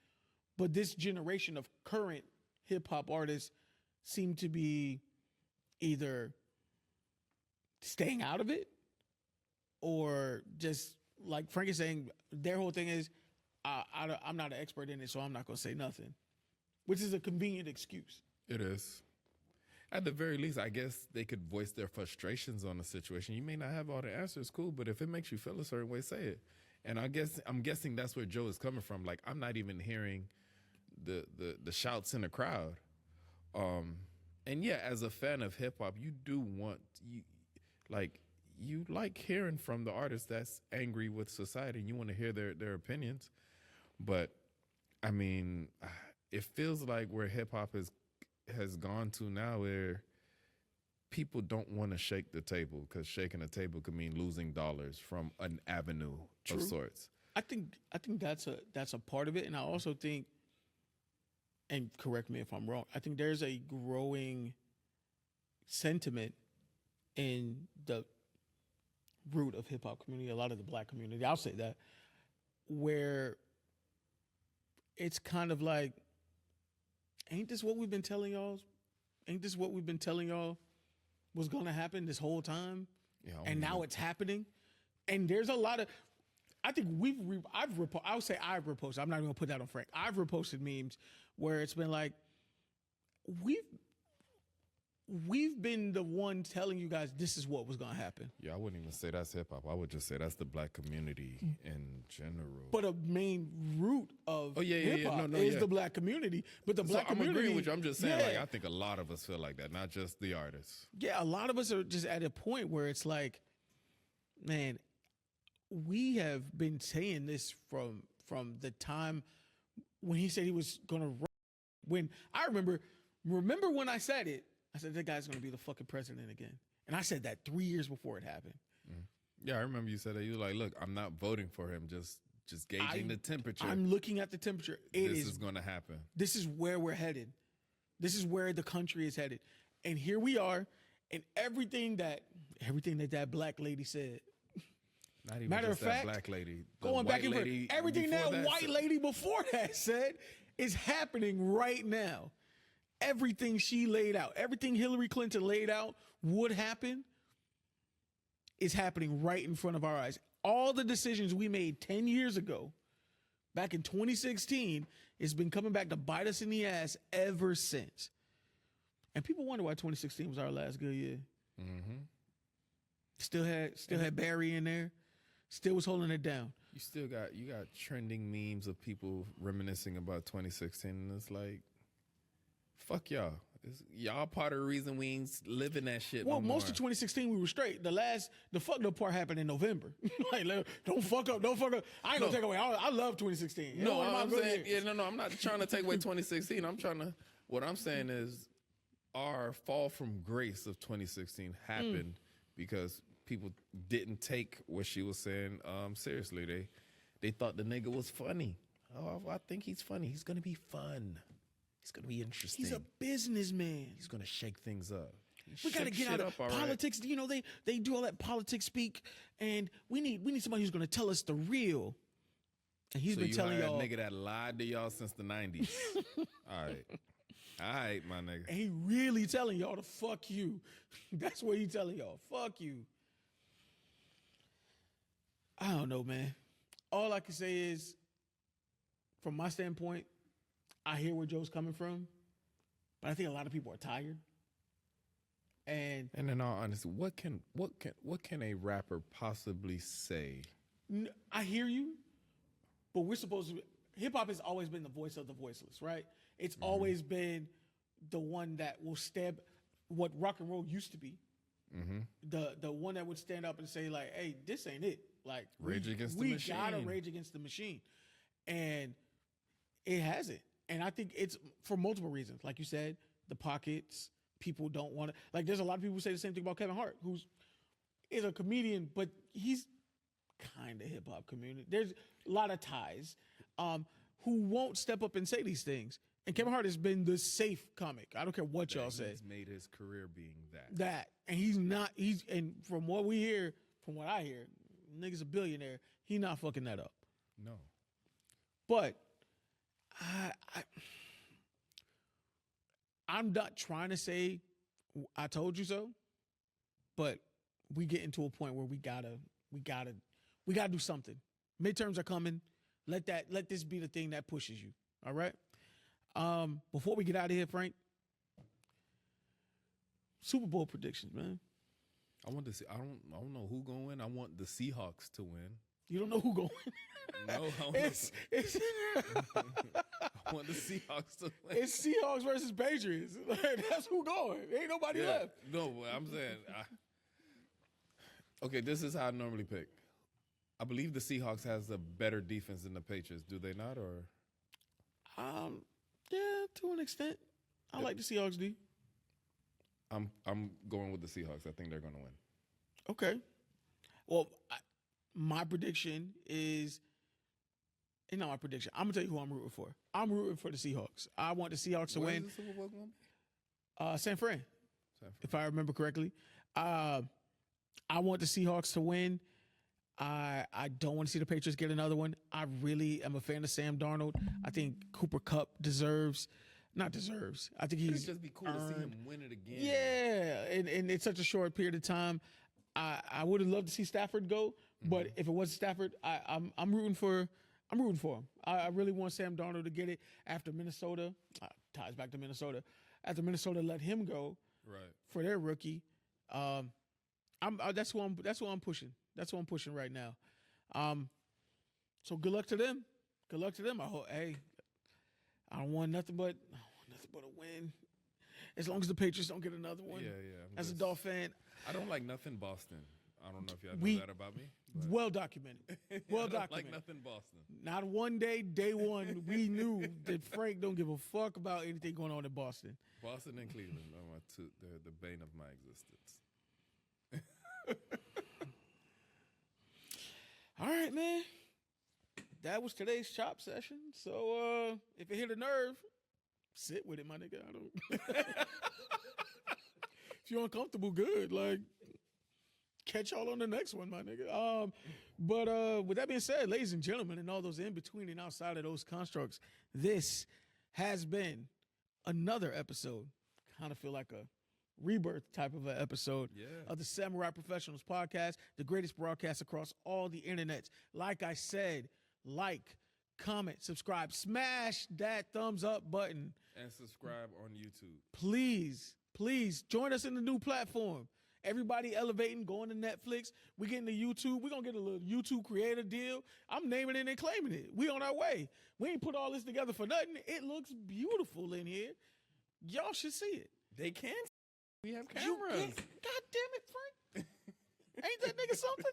but this generation of current hip hop artists seem to be either staying out of it or just, like Frank is saying, their whole thing is, I'm not an expert in it, so I'm not going to say nothing, which is a convenient excuse. It is. At the very least, I guess they could voice their frustrations on the situation. You may not have all the answers, cool, but if it makes you feel a certain way, say it. And I'm guessing that's where Joe is coming from. Like, I'm not even hearing the shouts in the crowd. And yeah, as a fan of hip hop, you do want you like hearing from the artist that's angry with society. You want to hear their opinions. But I mean, it feels like where hip hop has gone to now, where people don't want to shake the table because shaking the table could mean losing dollars from an avenue of sorts. I think that's a part of it, and I also think, and correct me if I'm wrong, I think there's a growing sentiment in the root of hip hop community, a lot of the black community, I'll say that, where it's kind of like, ain't this what we've been telling y'all? Ain't this what we've been telling y'all was going to happen this whole time? Yeah, And now it's happening. And there's a lot of, I think I've reposted, I'm not even going to put that on Frank. I've reposted memes where it's been like, we've been the one telling you guys this is what was going to happen. Yeah, I wouldn't even say that's hip hop. I would just say that's the black community in general. But a main root of hip hop is the black community. But the black community, I'm agreeing with you. I'm just saying, like, I think a lot of us feel like that, not just the artists. Yeah, a lot of us are just at a point where it's like, man, we have been saying this from the time when he said he was going to run. When I remember when I said it, I said, that guy's going to be the fucking president again. And I said that 3 years before it happened. Yeah, I remember you said that. You were like, look, I'm not voting for him, just gauging the temperature. I'm looking at the temperature. This is going to happen. This is where we're headed. This is where the country is headed. And here we are, and everything that black lady said. Not even Matter just of fact, that black lady. Going back and forth, everything that white lady before that said is happening right now. Everything she laid out, everything Hillary Clinton laid out would happen is happening right in front of our eyes. All the decisions we made 10 years ago, back in 2016, has been coming back to bite us in the ass ever since. And people wonder why 2016 was our last good year. Mm-hmm. Still had Barry in there. Still was holding it down. You got trending memes of people reminiscing about 2016, and it's like, fuck y'all. Y'all part of the reason we ain't living that shit. Well, no more. most of 2016 we were straight. The fucked up part happened in November. Like, don't fuck up. I ain't gonna take away. I love 2016. No, I'm saying, I'm not trying to take away 2016. What I'm saying is, our fall from grace of 2016 happened because people didn't take what she was saying seriously. They thought the nigga was funny. Oh, I think he's funny. He's gonna be fun. He's going to be interesting. He's a businessman. He's going to shake things up. We got to get out of politics. Right. You know, they do all that politics speak, and we need somebody who's going to tell us the real. And he's been telling y'all. A nigga that lied to y'all since the 90s. All right, my nigga. And he really telling y'all to fuck you. That's what he's telling y'all. Fuck you. I don't know, man. All I can say is, from my standpoint, I hear where Joe's coming from, but I think a lot of people are tired. And in all honesty, what can a rapper possibly say? I hear you, but we're supposed to. Hip hop has always been the voice of the voiceless, right? It's always been the one that will stab what rock and roll used to be. The one that would stand up and say, like, "Hey, this ain't it." Like, Rage Against the Machine. We gotta rage against the machine, and it hasn't. And I think it's for multiple reasons. Like you said, the pockets, people don't want to. Like, there's a lot of people who say the same thing about Kevin Hart, who's is a comedian, but he's kind of hip hop community. There's a lot of ties who won't step up and say these things. And Kevin Hart has been the safe comic. I don't care what y'all say. He's made his career being that. And he's not. And from what we hear, from what I hear, nigga's a billionaire. He not fucking that up. No. But I'm not trying to say I told you so, but we get into a point where we gotta do something. Midterms are coming. Let this be the thing that pushes you. All right. Before we get out of here, Frank, Super Bowl predictions, man. I want to see. I don't know who gonna win. I want the Seahawks to win. You don't know who going. No, I want the Seahawks to win. It's Seahawks versus Patriots. That's who going. Ain't nobody left. No, I'm saying. Okay, this is how I normally pick. I believe the Seahawks has a better defense than the Patriots. Do they not? Or yeah, to an extent. I like the Seahawks D. I'm going with the Seahawks. I think they're going to win. Okay. Well, my prediction is, and not my prediction. I'm gonna tell you who I'm rooting for. I'm rooting for the Seahawks. I want the Seahawks to win. Where's the Super Bowl going? San Fran. if I remember correctly. I want the Seahawks to win. I don't want to see the Patriots get another one. I really am a fan of Sam Darnold. I think Cooper Kupp not deserves. I think he's It'd just be cool to see him win it again. Yeah, and it's such a short period of time. I would have loved to see Stafford go, but if it was Stafford, I'm rooting for him. I really want Sam Darnold to get it after Minnesota. Ties back to Minnesota. After Minnesota let him go, right, for their rookie. That's who I'm pushing. That's who I'm pushing right now. So good luck to them. Good luck to them. I don't want nothing but a win. As long as the Patriots don't get another one. Yeah. As a Dolphin fan, I don't like nothing Boston. I don't know if y'all know that about me. But well documented. Well I don't documented. like nothing Boston. Not one day one, we knew that Frank don't give a fuck about anything going on in Boston. Boston and Cleveland are they're the bane of my existence. All right, man. That was today's chop session. So if it hit a nerve, sit with it, my nigga. I don't. If you're uncomfortable, good. Like, catch y'all on the next one, my nigga. But with that being said, ladies and gentlemen, and all those in between and outside of those constructs, this has been another episode. Kind of feel like a rebirth type of an episode of the Samurai Professionals podcast, the greatest broadcast across all the internets. Like I said, like, comment, subscribe, smash that thumbs up button. And subscribe on YouTube. Please join us in the new platform. Everybody elevating, going to Netflix. We getting to YouTube. We're going to get a little YouTube creator deal. I'm naming it and claiming it. We on our way. We ain't put all this together for nothing. It looks beautiful in here. Y'all should see it. They can. We have cameras. God damn it, Frank. Ain't that nigga something?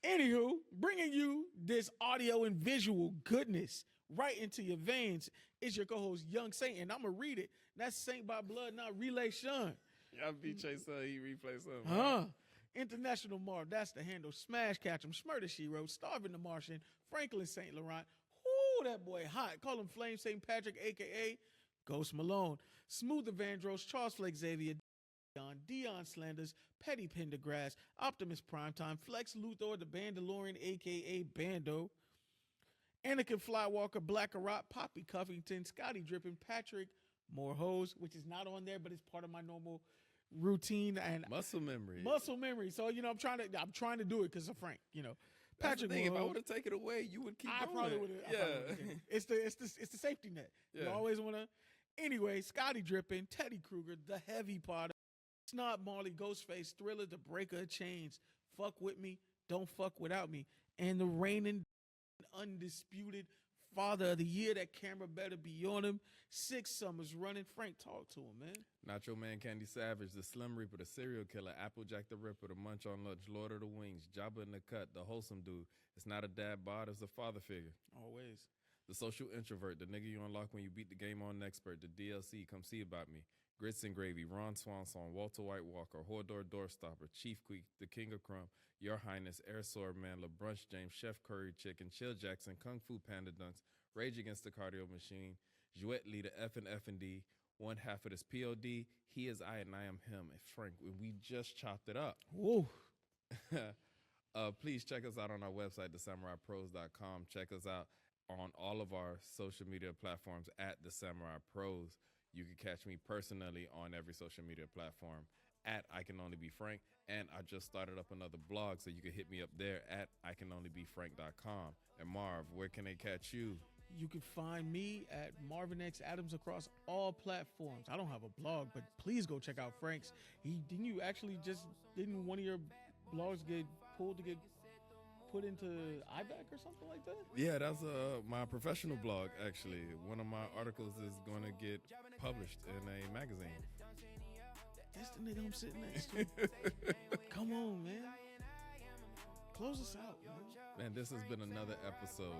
Anywho, bringing you this audio and visual goodness right into your veins is your co-host, Young Saint, and I'm going to read it. That's Saint by blood, not relation. Y'all beat Chase he replay something. International Marv, that's the handle. Smash Catch 'em, Smurder She Wrote, Starving the Martian, Franklin St. Laurent. Ooh, that boy hot. Call him Flame St. Patrick, a.k.a. Ghost Malone. Smooth Evandros, Charles Flake Xavier, Dion Slanders, Petty Pendergrass, Optimus Primetime, Flex Luthor, the Bandalorian, a.k.a. Bando, Anakin Flywalker, Black Rock, Poppy Cuffington, Scotty Drippin, Patrick Morehoes, which is not on there, but it's part of my normal routine and muscle memory. So I'm trying to do it because of Frank. Patrick Morehoes. If I Morehoes, would have taken it away, you would keep. I probably would have. Yeah, it's the safety net. Yeah. You always want to. Anyway, Scotty Drippin, Teddy Kruger, the Heavy Potter, Snob Marley, Ghostface, Thriller, the Breaker of Chains, Fuck With Me, Don't Fuck Without Me, and the reigning undisputed Father of the Year. That camera better be on him. 6 summers running. Frank, talk to him, man. Nacho Man, Candy Savage, the Slim Reaper, the Serial Killer, Applejack the Ripper, the Munch on Lunch, Lord of the Wings, Jabba in the Cut, the Wholesome Dude. It's not a dad bod, it's a father figure. Always. The Social Introvert, the nigga you unlock when you beat the game on Expert, the DLC, Come See About Me, Grits and Gravy, Ron Swanson, Walter White Walker, Hodor Doorstopper, Chief Queek, the King of Crumb, Your Highness, Air Sword Man, LeBrunch James, Chef Curry Chicken, Chill Jackson, Kung Fu Panda Dunks, Rage Against the Cardio Machine, Jouette Lee, the F&D, one half of this POD, he is I and I am him. And Frank, we just chopped it up. Whoa. Please check us out on our website, thesamurai-pros.com. Check us out on all of our social media platforms at The Samurai Pros. You can catch me personally on every social media platform at I Can Only Be Frank. And I just started up another blog, so you can hit me up there at ICanOnlyBeFrank.com. And Marv, where can they catch you? You can find me at Marvin X Adams across all platforms. I don't have a blog, but please go check out Frank's. Didn't one of your blogs get pulled to get put into IBAC or something like that? Yeah, that's my professional blog, actually. One of my articles is going to get published in a magazine. That's the nigga I'm sitting next to. Come on, man. Close us out, man. Man, this has been another episode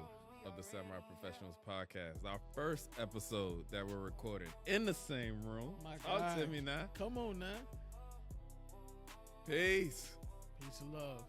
of the Samurai Professionals podcast. Our first episode that we're recording in the same room. Talk to me now. Come on now. Peace. Peace and love.